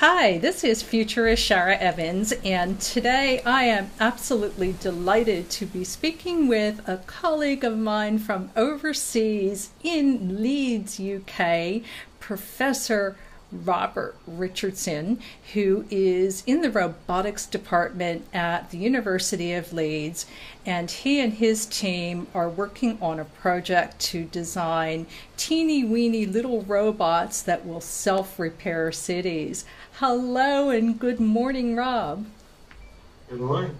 Hi, this is Futurist Shara Evans, and today I am absolutely delighted to be speaking with a colleague of mine from overseas in Leeds, UK, Professor Robert Richardson, who is in the robotics department at the University of Leeds, and he and his team are working on a project to design teeny weeny little robots that will self-repair cities. Hello and good morning, Rob. Good morning.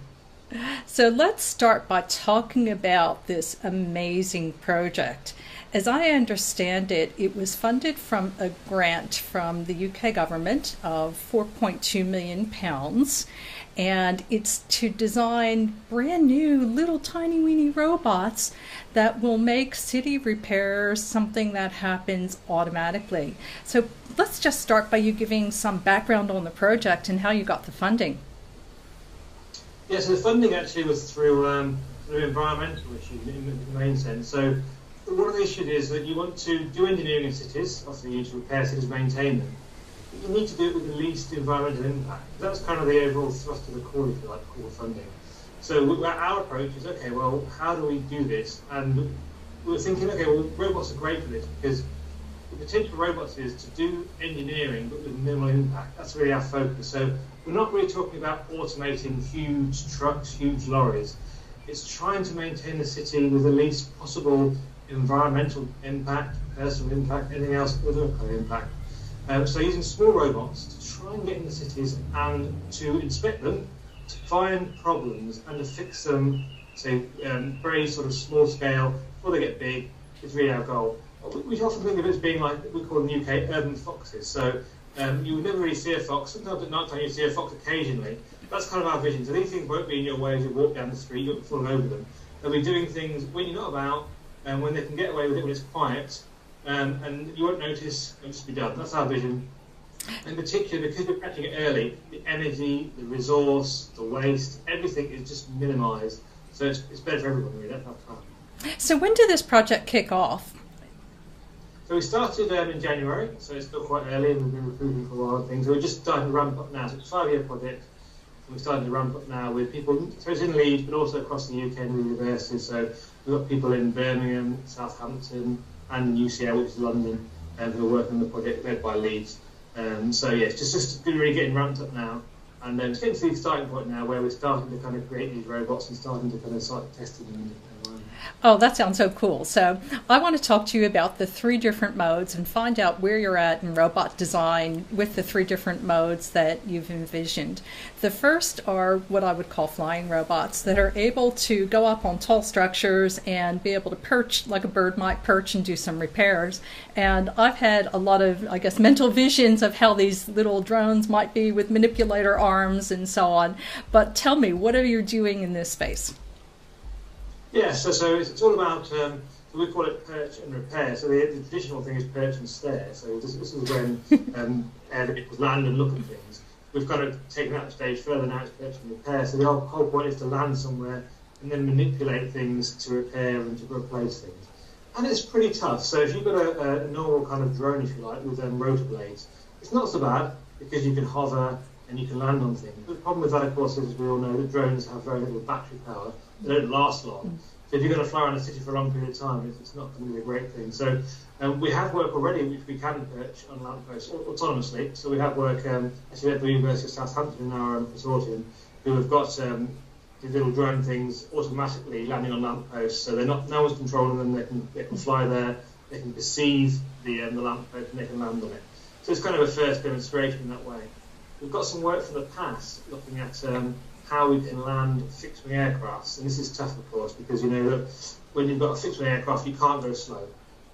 So let's start by talking about this amazing project. As I understand it, it was funded from a grant from the UK government of £4.2 million, and it's to design brand new little tiny weeny robots that will make city repairs something that happens automatically. So let's just start by you giving some background on the project and how you got the funding. Yeah, so the funding actually was through environmental issues in the main sense. So one of the issues is that you want to do engineering in cities, obviously you need to repair cities, maintain them. But you need to do it with the least environmental impact. That's kind of the overall thrust of the core, if you like, core funding. So our approach is, okay, well, how do we do this? And we were thinking, okay, well, robots are great for this because the potential for robots is to do engineering but with minimal impact. That's really our focus. So we're not really talking about automating huge trucks, huge lorries. It's trying to maintain the city with the least possible environmental impact, personal impact, anything else, other kind of impact. So using small robots to try and get in the cities and to inspect them, to find problems and to fix them, say, very sort of small scale before they get big, is really our goal. We often think of it as being like we call in the UK urban foxes. So you would never really see a fox. Sometimes at night time you see a fox occasionally. That's kind of our vision. So these things won't be in your way as you walk down the street, you won't be falling over them. They'll be doing things when you're not about, and when they can get away with it when it's quiet, and you won't notice, it'll just be done. That's our vision. In particular, because we're catching it early, the energy, the resource, the waste, everything is just minimised. So it's better for everyone, really. That's our plan. So when did this project kick off? So we started in January, so it's still quite early, and we've been recruiting for a while and things. So we're just starting to ramp up now. So it's a 5-year project. We're starting to ramp up now with people, so it's in Leeds, but also across the UK and the universities. So we've got people in Birmingham, Southampton, and UCL, which is London, who are working on the project led by Leeds. So yeah, it's just really getting ramped up now. And then it's getting to the starting point now where we're starting to kind of create these robots and starting to kind of start testing them. Oh, that sounds so cool. So I want to talk to you about the 3 different modes and find out where you're at in robot design with the 3 different modes that you've envisioned. The first are what I would call flying robots that are able to go up on tall structures and be able to perch like a bird might perch and do some repairs. And I've had a lot of, I guess, mental visions of how these little drones might be with manipulator arms and so on. But tell me, what are you doing in this space? Yeah, so it's all about, we call it perch and repair. So the traditional thing is perch and stare. So this is when air vehicles land and look at things. We've kind of taken that stage further now, it's perch and repair. So the whole point is to land somewhere and then manipulate things to repair and to replace things. And it's pretty tough. So if you've got a normal kind of drone, if you like, with rotor blades, it's not so bad because you can hover and you can land on things. But the problem with that, of course, is we all know that drones have very little battery power. They don't last long. So if you're going to fly around a city for a long period of time, it's not going to be a great thing. So we have work already which we can perch on lampposts autonomously. So we have work actually at the University of Southampton in our consortium, who have got these little drone things automatically landing on lampposts. So they're not, no one's controlling them. They can fly there. They can perceive the lamppost and they can land on it. So it's kind of a first demonstration in that way. We've got some work from the past looking at how we can land fixed-wing aircrafts. And this is tough, of course, because you know that when you've got a fixed-wing aircraft, you can't go slow.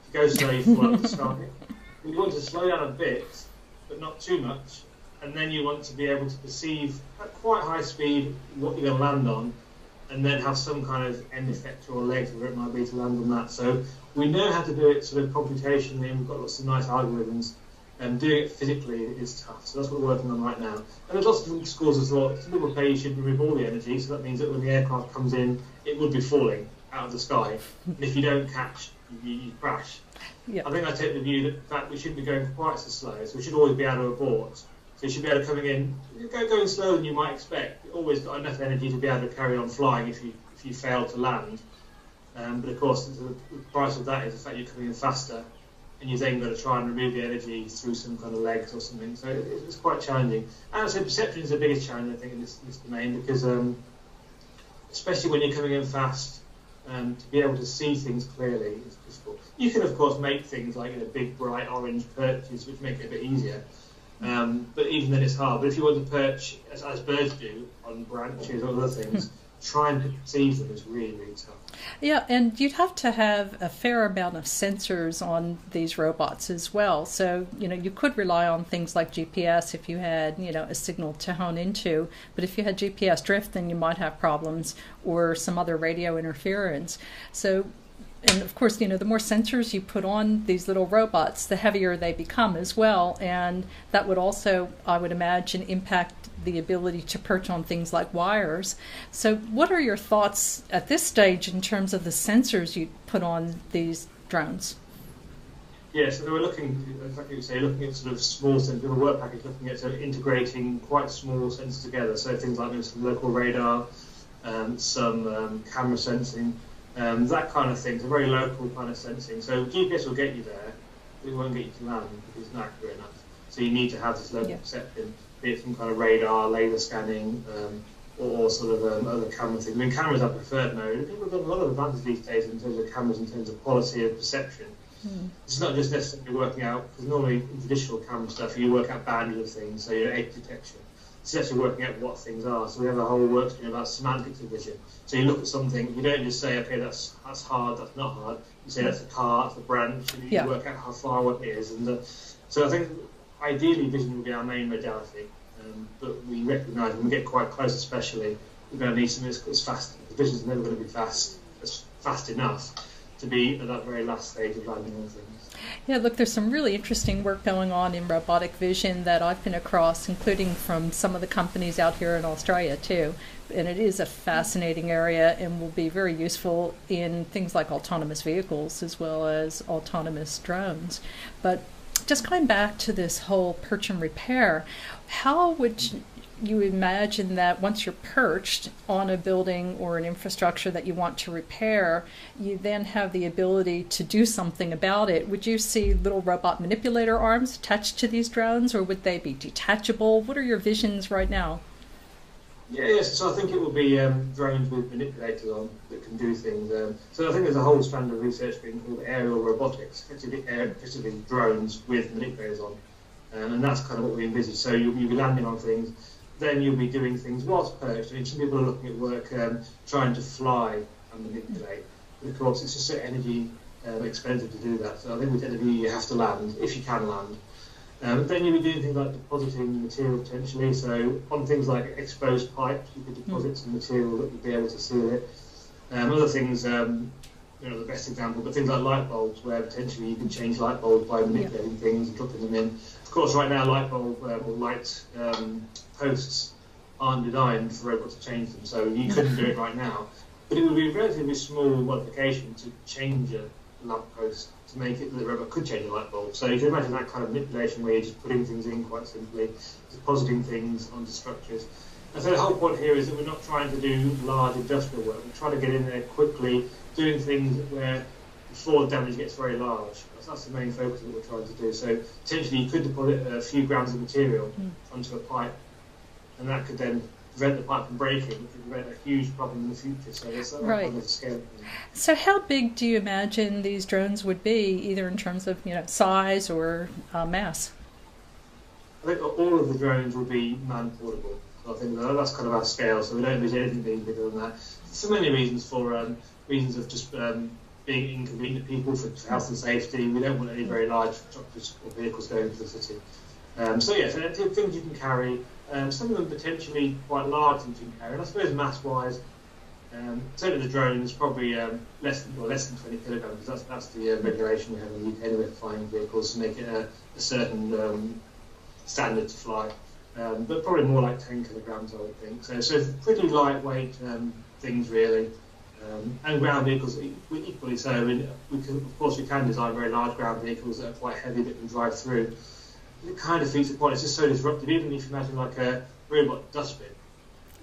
If you go slow, you fall out of the sky. You want to slow down a bit, but not too much. And then you want to be able to perceive at quite high speed what you're going to land on, and then have some kind of end effector or legs, whatever it might be, to land on that. So we know how to do it sort of computationally, and we've got lots of nice algorithms. And doing it physically is tough, so that's what we're working on right now. And there's lots of different schools as well. Some people say you should remove all the energy, so that means that when the aircraft comes in, it would be falling out of the sky. And if you don't catch, you crash. Yep. I think I take the view that in fact we shouldn't be going quite so slow, so we should always be able to abort. So you should be able to coming in, going slower than you might expect. You've always got enough energy to be able to carry on flying if you fail to land. But of course, the price of that is the fact you're coming in faster, and you've then got to try and remove the energy through some kind of legs or something. So it's quite challenging. And so perception is the biggest challenge, I think, in this domain, because especially when you're coming in fast, to be able to see things clearly is difficult. You can, of course, make things like big, bright orange perches, which make it a bit easier. But even then it's hard. But if you want to perch, as birds do, on branches or other things, trying to perceive them is really, really tough. Yeah, and you'd have to have a fair amount of sensors on these robots as well. So, you could rely on things like GPS if you had, a signal to hone into. But if you had GPS drift, then you might have problems, or some other radio interference. So, and of course, the more sensors you put on these little robots, the heavier they become as well. And that would also, I would imagine, impact the ability to perch on things like wires. So what are your thoughts at this stage in terms of the sensors you put on these drones? Yeah, so they were looking, like you say, looking at sort of small sensors, a work package looking at sort of integrating quite small sensors together. So things like maybe some local radar, some camera sensing, that kind of thing. It's a very local kind of sensing. So GPS will get you there, but it won't get you to land because it's not accurate enough. So you need to have this local perception, be it some kind of radar, laser scanning, or sort of other camera things. I mean, cameras are preferred mode. People have got a lot of advantage these days in terms of cameras, in terms of quality of perception. It's not just necessarily working out, because normally in traditional camera stuff, you work out boundaries of things, so your edge detection. It's actually working out what things are. So we have a whole work stream about semantics of vision. So you look at something, you don't just say, okay, that's hard, that's not hard. You say that's a car, that's a branch, and you work out how far away it is. And so I think ideally vision will be our main modality, but we recognise when we get quite close, especially, we're going to need something that's fast. The vision is never going to be fast enough to be at that very last stage of landing on things. Yeah, look, there's some really interesting work going on in robotic vision that I've been across, including from some of the companies out here in Australia too. And it is a fascinating area and will be very useful in things like autonomous vehicles as well as autonomous drones. But just going back to this whole perch and repair, how would you imagine that once you're perched on a building or an infrastructure that you want to repair, you then have the ability to do something about it? Would you see little robot manipulator arms attached to these drones, or would they be detachable? What are your visions right now? Yes, so I think it will be drones with manipulators on that can do things. So I think there's a whole strand of research being called aerial robotics, effectively drones with manipulators on. And that's kind of what we envisage. So you'll be landing on things, then you'll be doing things whilst perched. I mean, some people are looking at work trying to fly and manipulate. But of course, it's just so energy expensive to do that. So I think with energy, you have to land, if you can land. Then you'll be doing things like depositing material potentially. So on things like exposed pipes, you could deposit some material that would be able to seal it. Other things, the best example, but things like light bulbs, where potentially you can change light bulbs by manipulating things and dropping them in. Of course, right now, light bulb or light posts aren't designed for robots to change them, so you couldn't do it right now. But it would be a relatively small modification to change a lamp post to make it that the robot could change a light bulb. So you can imagine that kind of manipulation where you're just putting things in quite simply, depositing things onto structures. And so the whole point here is that we're not trying to do large industrial work. We're trying to get in there quickly, doing things where before the damage gets very large. That's the main focus of what we're trying to do. So potentially you could deposit a few grams of material onto a pipe, and that could then prevent the pipe from breaking, which would prevent a huge problem in the future. So that's that kind of scale. So how big do you imagine these drones would be, either in terms of size or mass? I think all of the drones will be man-portable. So I think that's kind of our scale. So we don't envision anything being bigger than that. For many reasons, for reasons of just being inconvenient to people, for health and safety. We don't want any very large trucks or vehicles going into the city. So things you can carry. Some of them potentially quite large things you can carry. And I suppose mass-wise, certainly the drone is probably less than 20 kilograms. That's the regulation we have in the UK anyway for flying vehicles to make it a certain standard to fly. But probably more like 10 kilograms, I would think. So pretty lightweight things really. And ground vehicles equally so. I mean, of course we can design very large ground vehicles that are quite heavy that can drive through. it kind of defeats the point. It's just so disruptive. Even if you imagine like a robot dustbin,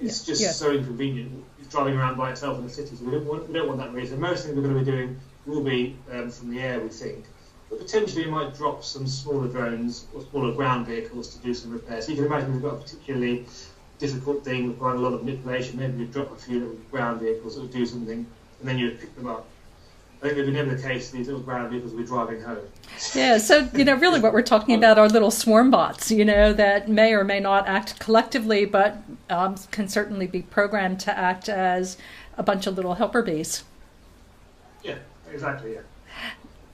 it's just so inconvenient. It's driving around by itself in the city, so we don't want that reason. Most things we're going to be doing will be from the air, we think. But potentially we might drop some smaller drones or smaller ground vehicles to do some repairs. So you can imagine we've got a particularly difficult thing with quite a lot of manipulation. Maybe we'd drop a few little ground vehicles that would do something, and then you'd pick them up. I think it'd be never the case these little ground vehicles will be driving home. Yeah, so, really what we're talking about are little swarm bots, that may or may not act collectively, but can certainly be programmed to act as a bunch of little helper bees. Yeah, exactly, yeah.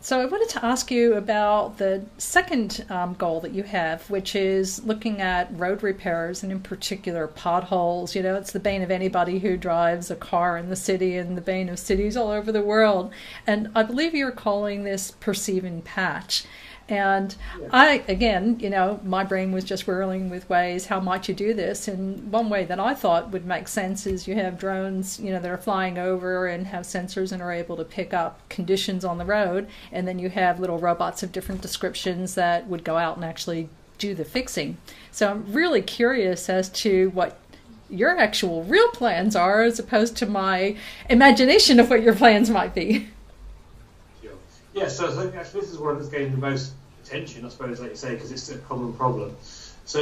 So I wanted to ask you about the second goal that you have, which is looking at road repairs and in particular potholes. It's the bane of anybody who drives a car in the city and the bane of cities all over the world. And I believe you're calling this perceive and patch. And my brain was just whirling with ways, how might you do this? And one way that I thought would make sense is you have drones, that are flying over and have sensors and are able to pick up conditions on the road. And then you have little robots of different descriptions that would go out and actually do the fixing. So I'm really curious as to what your actual real plans are as opposed to my imagination of what your plans might be. Yeah, so I think actually this is one that's getting the most attention, I suppose, like you say, because it's a common problem. So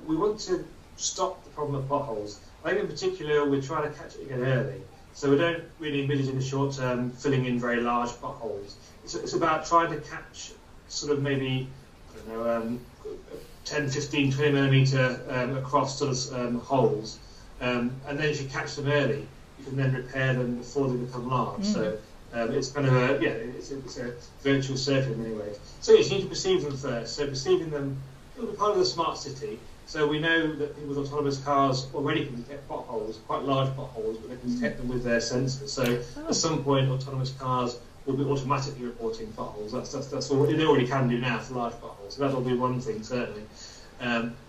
we want to stop the problem of potholes. I think in particular we're trying to catch it again early. So we don't really envisage in the short term filling in very large potholes. It's about trying to catch sort of maybe, 10, 15, 20 millimetre across sort of holes. And then if you catch them early, you can then repair them before they become large. So it's kind of it's a virtual circle in many ways. So yes, you need to perceive them first. So perceiving them, it'll be part of the smart city. So we know that people with autonomous cars already can detect potholes, quite large potholes, but they can detect them with their sensors. So at some point, autonomous cars will be automatically reporting potholes. That's all they already can do now for large potholes. So that'll be one thing certainly.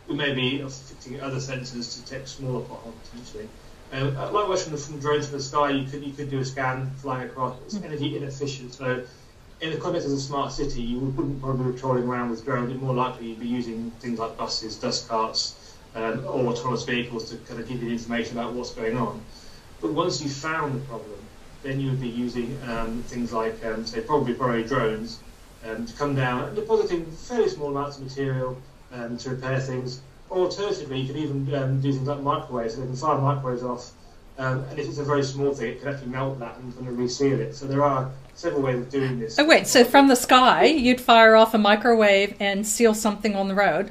We may be fixing other sensors to detect smaller potholes potentially. Likewise, from drones from the sky, you could do a scan flying across. It's energy inefficient, so in the context of a smart city, you wouldn't probably be trolling around with drones. It's more likely you'd be using things like buses, dust carts, or autonomous vehicles to kind of give you the information about what's going on. But once you've found the problem, then you would be using things like, say, probably drones to come down and depositing fairly small amounts of material to repair things. Or alternatively, you could even do things like microwaves, so they can fire microwaves off, and if it's a very small thing, it can actually melt that and kind of reseal it. So there are several ways of doing this. Oh wait, so from the sky, you'd fire off a microwave and seal something on the road?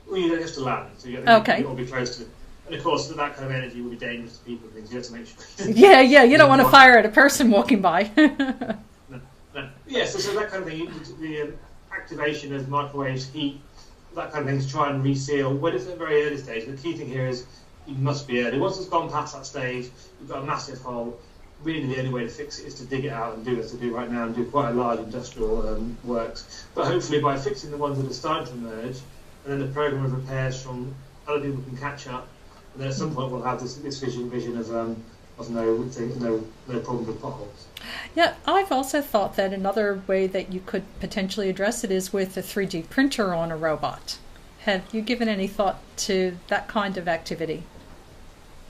Well, you don't have to land, so you have to be close to it. And of course, that kind of energy will be dangerous to people and things. You have to make sure. Yeah, you don't want to fire at a person walking by. No. Yeah, so that kind of thing, the activation of microwaves, heat, that kind of thing to try and reseal when it's at a very early stage. The key thing here is you must be early. Once it's gone past that stage, you've got a massive hole. Really, the only way to fix it is to dig it out and do what to do right now and do quite a large industrial works. But hopefully, by fixing the ones that are starting to emerge, and then the program of repairs from other people can catch up, and then at some point we'll have this vision of no problem with potholes. Yeah, I've also thought that another way that you could potentially address it is with a 3D printer on a robot. Have you given any thought to that kind of activity?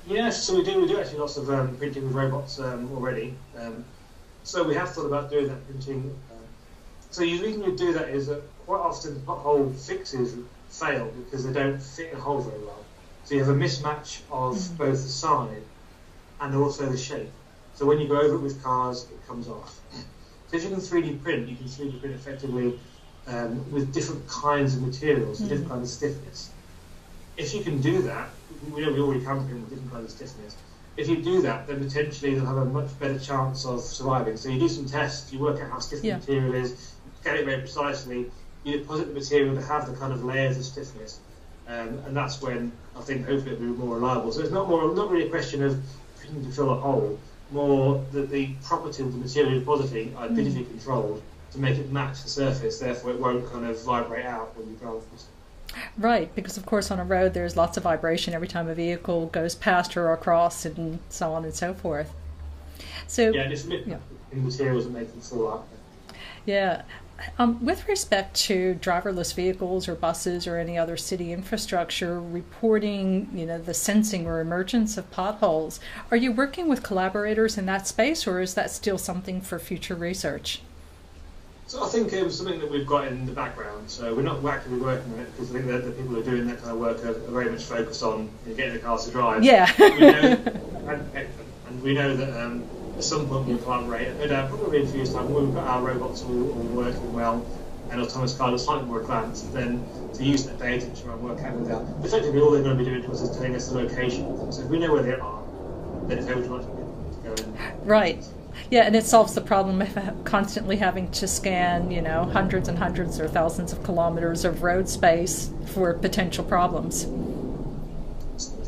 Yes, so we do actually lots of printing with robots already. So we have thought about doing that printing. So the reason you do that is that quite often the pothole fixes fail because they don't fit in a hole very well. So you have a mismatch of both the side and also the shape. So when you go over it with cars, it comes off. So if you can 3D print, you can 3D print effectively with different kinds of materials, different kinds of stiffness. If you can do that, we know we already can print with different kinds of stiffness. If you do that, then potentially they'll have a much better chance of surviving. So you do some tests, you work out how stiff the material is, get it very precisely, you deposit the material to have the kind of layers of stiffness, and that's when I think hopefully it'll be more reliable. So it's not really a question of printing to fill a hole, more that the properties of the material you're depositing are digitally controlled to make it match the surface, therefore it won't kind of vibrate out when you drive across it. Right, because of course on a road there's lots of vibration every time a vehicle goes past or across and so on and so forth. So yeah, and it's in materials that make them fall out. Yeah. With respect to driverless vehicles or buses or any other city infrastructure reporting, the sensing or emergence of potholes, are you working with collaborators in that space, or is that still something for future research? So I think it was something that we've got in the background. So we're not actively working on it because I think that the people who are doing that kind of work are very much focused on getting the cars to drive. Yeah. And we know that at some point we'll collaborate. Probably in a few years' time, when we've got our robots all working well and autonomous cars are slightly more advanced, then to use that data to try and work out where they are. Effectively, all they're going to be doing to us is telling us the location. So if we know where they are, then it's able to go in. Right. Yeah, and it solves the problem of constantly having to scan, hundreds and hundreds or thousands of kilometers of road space for potential problems.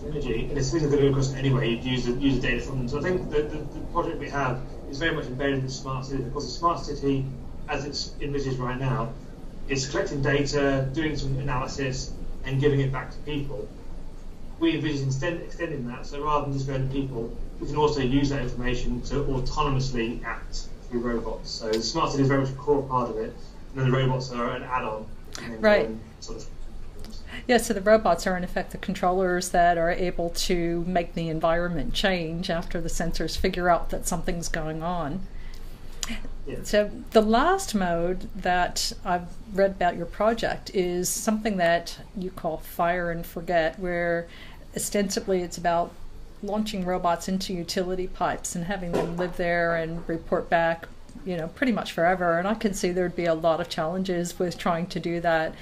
Energy, and it's things that are across anyway. You'd use the data from them. So I think that the project we have is very much embedded in the smart city. Because the smart city, as it's envisaged right now, is collecting data, doing some analysis, and giving it back to people. We envision extending that. So rather than just going to people, we can also use that information to autonomously act through robots. So the smart city is very much a core part of it, and then the robots are an add-on. Right. Yeah, so the robots are in effect the controllers that are able to make the environment change after the sensors figure out that something's going on. Yeah. So the last mode that I've read about your project is something that you call fire and forget, where ostensibly it's about launching robots into utility pipes and having them live there and report back pretty much forever. And I can see there'd be a lot of challenges with trying to do that,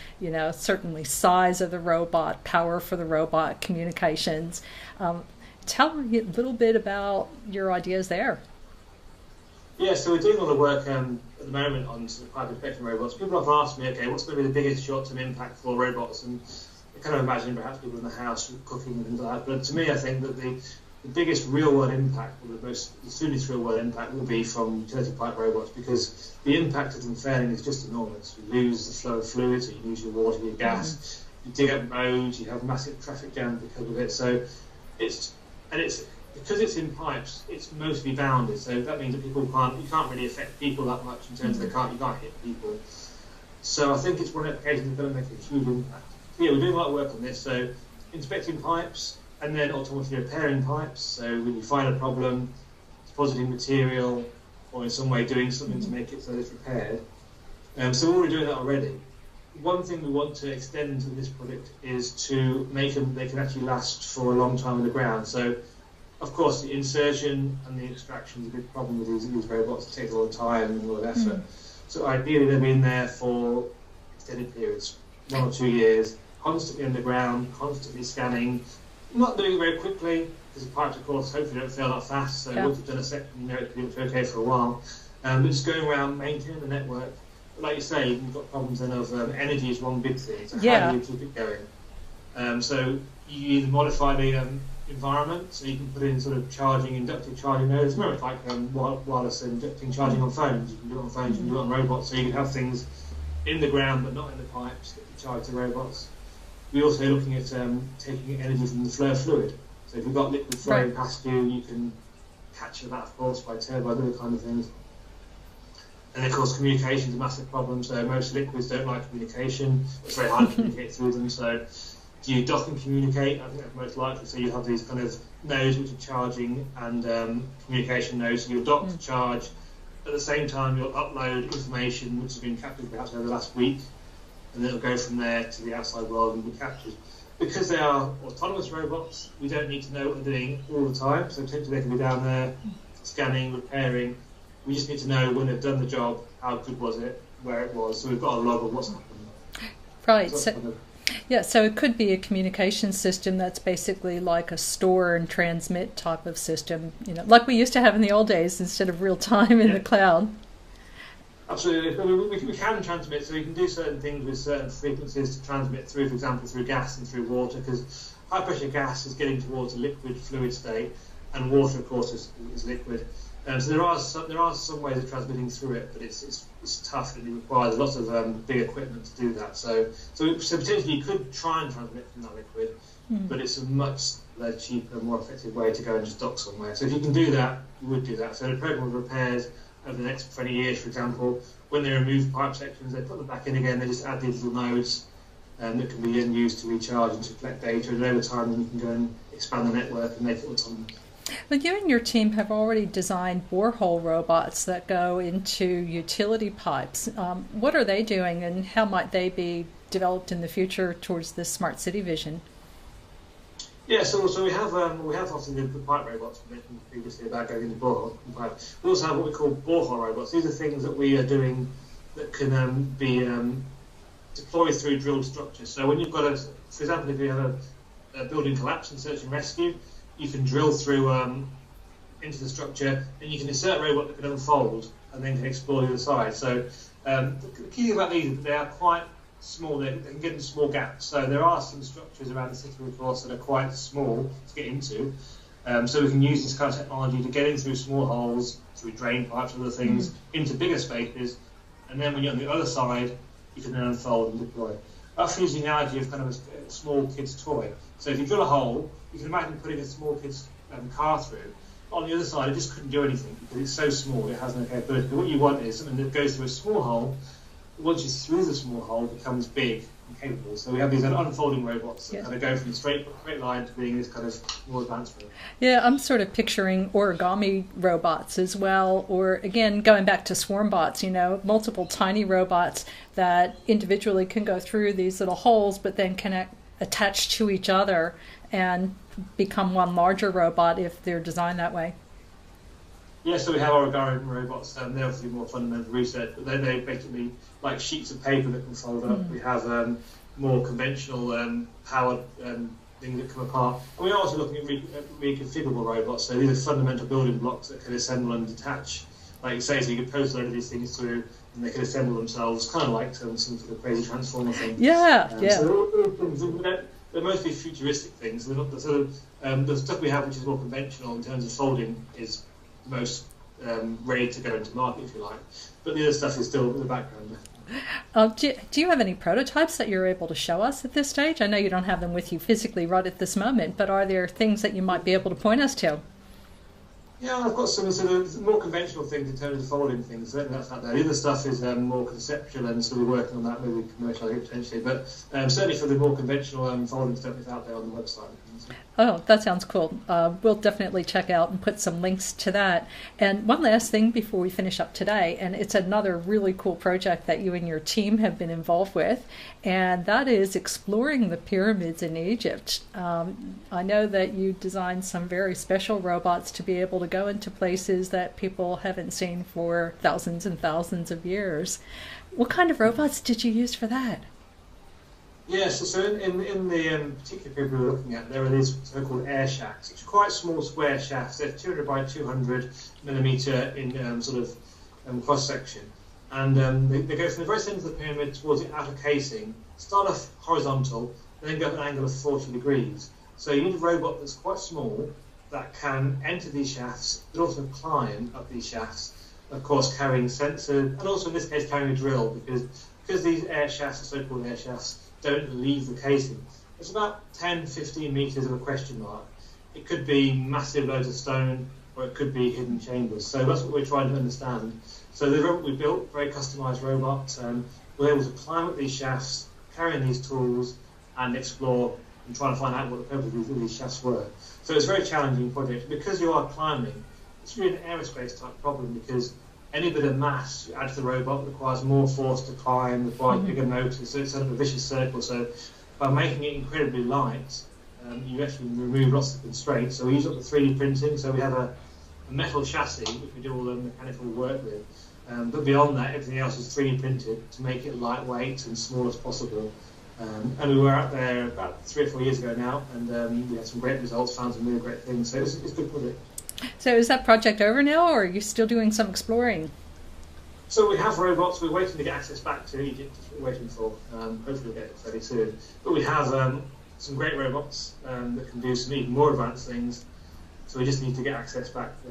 certainly size of the robot, power for the robot, communications. Tell me a little bit about your ideas there. Yeah, so we're doing a lot of work at the moment on sort of pipe inspection robots. People have asked me, okay, what's going to be the biggest short-term impact for robots? And I kind of imagine perhaps people in the house cooking and things like that. But to me, I think that the biggest real-world impact, or the soonest real-world impact, will be from utility pipe robots, because the impact of them failing is just enormous. You lose the flow of fluid, so you lose your water, your gas. You dig up roads, you have massive traffic jams because of it. So it's because it's in pipes, it's mostly bounded. So that means that you can't really affect people that much in terms of you can't hit people. So I think it's one application that's going to make a huge impact. So yeah, we're doing a lot of work on this. So inspecting pipes, and then automatically repairing pipes. So when you find a problem, depositing material, or in some way doing something to make it so that it's repaired. So we're already doing that already. One thing we want to extend to this project is to make them, they can actually last for a long time in the ground. So, of course, the insertion and the extraction is a big problem with these robots. It takes a lot of time and a lot of effort. So ideally they've been there for extended periods, 1 or 2 years, constantly underground, constantly scanning, not doing it very quickly, because the pipes, of course, hopefully don't fail that fast. So once you've done a second, you know it's been okay for a while. But just going around maintaining the network. But like you say, you've got problems then of energy is one big thing. So how do you keep it going? So you either modify the environment, so you can put in sort of inductive charging nodes. Remember, it's like wireless inducting charging on phones. You can do it on phones, you can do it on robots. So you can have things in the ground but not in the pipes that can charge the robots. We're also looking at taking energy from the flow of fluid. So if you've got liquid flowing past you, you can capture that, of course, by turbines, other kind of things. And of course, communication is a massive problem. So most liquids don't like communication. It's very hard to communicate through them. So do you dock and communicate? I think that's most likely. So you have these kind of nodes which are charging and communication nodes. So you'll dock to charge. At the same time, you'll upload information which has been captured perhaps over the last week, and then it'll go from there to the outside world and be captured. Because they are autonomous robots, we don't need to know what they're doing all the time. So potentially they can be down there scanning, repairing. We just need to know when they've done the job, how good was it, where it was. So we've got a log of what's happened. Right. So it could be a communication system that's basically like a store and transmit type of system, like we used to have in the old days instead of real time in the cloud. Absolutely. We can transmit, so we can do certain things with certain frequencies to transmit through, for example, through gas and through water, because high pressure gas is getting towards a liquid fluid state, and water, of course, is liquid. So there are some ways of transmitting through it, but it's tough and it requires lots of big equipment to do that. So potentially you could try and transmit from that liquid, but it's a much cheaper, more effective way to go and just dock somewhere. So if you can do that, you would do that. So the program of repairs over the next 20 years, for example, when they remove pipe sections, they put them back in again. They just add these little nodes that can be then used to recharge and to collect data. And over time, then you can go and expand the network and make it autonomous. But you and your team have already designed borehole robots that go into utility pipes. What are they doing, and how might they be developed in the future towards this smart city vision? Yeah, so we have obviously the pipe robots we mentioned previously about going into borehole pipe. We also have what we call borehole robots. These are things that we are doing that can be deployed through drilled structures. So when you've got for example, if you have a building collapse and search and rescue, you can drill through into the structure, and you can insert a robot that can unfold and then can explore the other side. So the key thing about these is that they are quite small. They can get into small gaps. So there are some structures around the city, of course, that are quite small to get into. So we can use this kind of technology to get in through small holes, through drain pipes and other things, into bigger spaces. And then when you're on the other side, you can then unfold and deploy. That's using the analogy of kind of a small kid's toy. So if you drill a hole, you can imagine putting a small kid's car through. On the other side, it just couldn't do anything because it's so small, it has no capability. But what you want is something that goes through a small hole. Once it's through the small hole, it becomes big and capable. So we have these unfolding robots that kind of go from a straight line to being this kind of more advanced robot. Yeah, I'm sort of picturing origami robots as well, or again, going back to swarm bots, multiple tiny robots that individually can go through these little holes, but then can attach to each other and become one larger robot if they're designed that way. Yeah, so we have origami robots, they're obviously more fundamental research, but they're basically like sheets of paper that can fold up. We have more conventional powered things that come apart. And we're also looking at reconfigurable robots, so these are fundamental building blocks that can assemble and detach. Like you say, so you can post a load of these things through and they can assemble themselves, kind of like some sort of crazy transformer thing. Yeah. So they're mostly futuristic things. They're not the stuff we have, which is more conventional in terms of folding, is most ready to go into market, if you like. But the other stuff is still in the background. Do you have any prototypes that you're able to show us at this stage? I know you don't have them with you physically right at this moment, but are there things that you might be able to point us to? Yeah, I've got some sort of more conventional things in terms of folding things. Certainly that's out there. The other stuff is more conceptual, and so we're working on that, maybe commercialising potentially. But certainly for the more conventional folding stuff is out there on the website. Oh, that sounds cool. We'll definitely check out and put some links to that. And one last thing before we finish up today, and it's another really cool project that you and your team have been involved with, and that is exploring the pyramids in Egypt. I know that you designed some very special robots to be able to go into places that people haven't seen for thousands and thousands of years. What kind of robots did you use for that? Yes, so in the particular paper we're looking at, there are these so-called air shafts, which are quite small square shafts. They're 200 by 200 millimetre in sort of cross-section. And they go from the very centre of the pyramid towards the outer casing, start off horizontal, and then go at an angle of 40 degrees. So you need a robot that's quite small that can enter these shafts, but also climb up these shafts, of course carrying sensors, and also in this case carrying a drill, because these air shafts are so-called air shafts, don't leave the casing. It's about 10-15 metres of a question mark. It could be massive loads of stone, or it could be hidden chambers. So that's what we're trying to understand. So the robot we built, very customised robot, we're able to climb up these shafts, carrying these tools, and explore and try to find out what the purpose of these shafts were. So it's a very challenging project. Because you are climbing, it's really an aerospace type problem, because any bit of mass you add to the robot requires more force to climb, requires bigger motors, so it's sort of a vicious circle. So by making it incredibly light, you actually remove lots of constraints. So we use up the 3D printing, so we have a metal chassis which we do all the mechanical work with. But beyond that, everything else is 3D printed to make it lightweight and small as possible. And we were out there about 3 or 4 years ago now, and we had some great results, found some really great things. So it's a good project. So is that project over now, or are you still doing some exploring? So we have robots. We're waiting to get access back to Egypt. That's what we're waiting for. Hopefully we'll get it fairly soon. But we have some great robots that can do some even more advanced things. So we just need to get access back to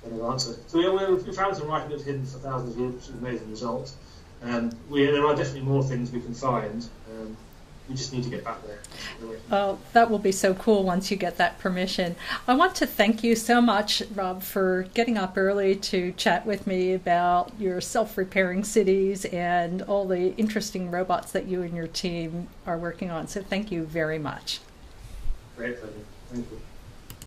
get an answer. So we found some writing that's hidden for thousands of years, which is an amazing result. There are definitely more things we can find. we just need to get back there. Oh, that will be so cool once you get that permission. I want to thank you so much, Rob, for getting up early to chat with me about your self-repairing cities and all the interesting robots that you and your team are working on. So thank you very much. Great pleasure. Thank you.